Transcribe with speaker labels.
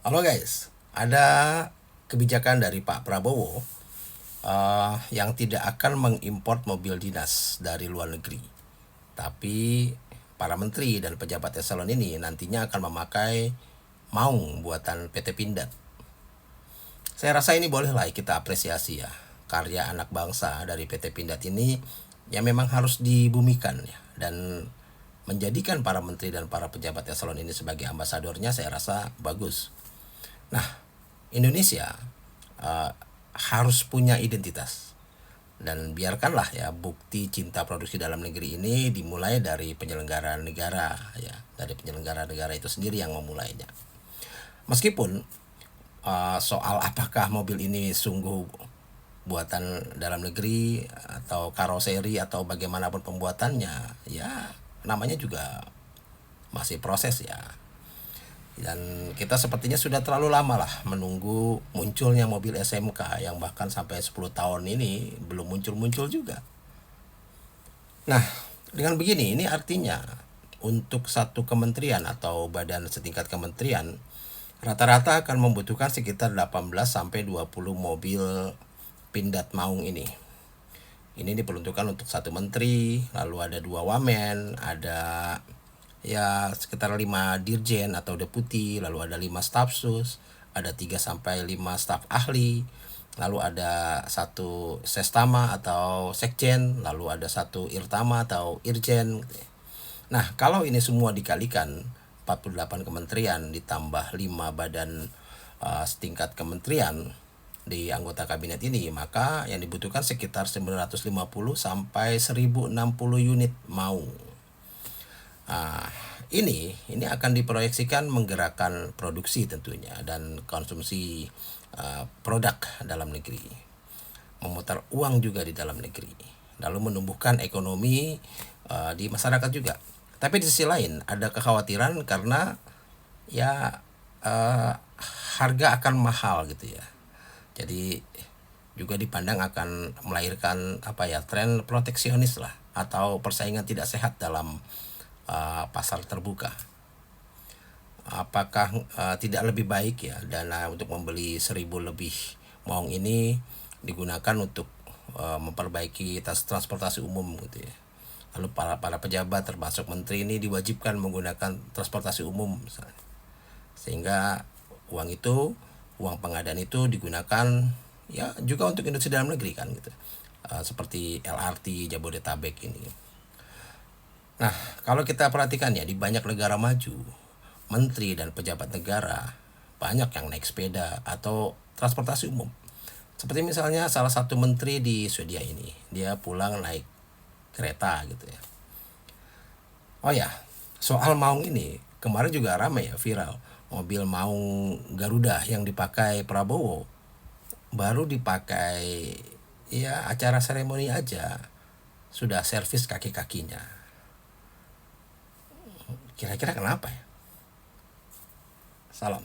Speaker 1: Halo guys, ada kebijakan dari Pak Prabowo yang tidak akan mengimpor mobil dinas dari luar negeri. Tapi para menteri dan pejabat eselon ini nantinya akan memakai maung buatan PT Pindad. Saya rasa ini bolehlah kita apresiasi ya. Karya anak bangsa dari PT Pindad ini yang memang harus dibumikan ya. Dan menjadikan para menteri dan para pejabat eselon ini sebagai ambasadornya saya rasa bagus. Nah, Indonesia uh, harus punya identitas dan biarkanlah ya bukti cinta produksi dalam negeri ini dimulai dari penyelenggara negara ya, dari penyelenggara negara itu sendiri yang memulainya. Meskipun soal apakah mobil ini sungguh buatan dalam negeri atau karoseri atau bagaimanapun pembuatannya, ya namanya juga masih proses ya. Dan kita sepertinya sudah terlalu lama lah menunggu munculnya mobil SMK yang bahkan sampai 10 tahun ini belum muncul-muncul juga. Nah, dengan begini ini artinya untuk satu kementerian atau badan setingkat kementerian rata-rata akan membutuhkan sekitar 18 sampai 20 mobil Pindad Maung ini. Ini diperuntukkan untuk satu menteri, lalu ada dua wamen, ada ya sekitar 5 dirjen atau deputi, lalu ada 5 staf sus, ada 3 sampai 5 staf ahli, lalu ada satu sestama atau sekjen, lalu ada satu irtama atau irjen. Nah, kalau ini semua dikalikan 48 kementerian ditambah 5 badan setingkat kementerian di anggota kabinet ini, maka yang dibutuhkan sekitar 950 sampai 1060 unit mau. Nah, ini akan diproyeksikan menggerakkan produksi tentunya dan konsumsi produk dalam negeri, memutar uang juga di dalam negeri, lalu menumbuhkan ekonomi di masyarakat juga. Tapi di sisi lain ada kekhawatiran karena ya harga akan mahal gitu ya. Jadi juga dipandang akan melahirkan tren proteksionis lah atau persaingan tidak sehat dalam pasar terbuka. Apakah tidak lebih baik ya dana untuk membeli 1000 lebih maung ini digunakan untuk memperbaiki transportasi umum gitu ya. Lalu para pejabat termasuk menteri ini diwajibkan menggunakan transportasi umum misalnya. Sehingga uang pengadaan itu digunakan ya juga untuk industri dalam negeri kan gitu. Seperti LRT Jabodetabek ini. Nah, kalau kita perhatikan ya di banyak negara maju, menteri dan pejabat negara banyak yang naik sepeda atau transportasi umum. Seperti misalnya salah satu menteri di Swedia ini, dia pulang naik kereta gitu ya. Oh ya, soal maung ini kemarin juga ramai ya viral. Mobil maung Garuda yang dipakai Prabowo baru dipakai ya acara seremoni aja sudah servis kaki-kakinya. Kira-kira kenapa ya? Salam.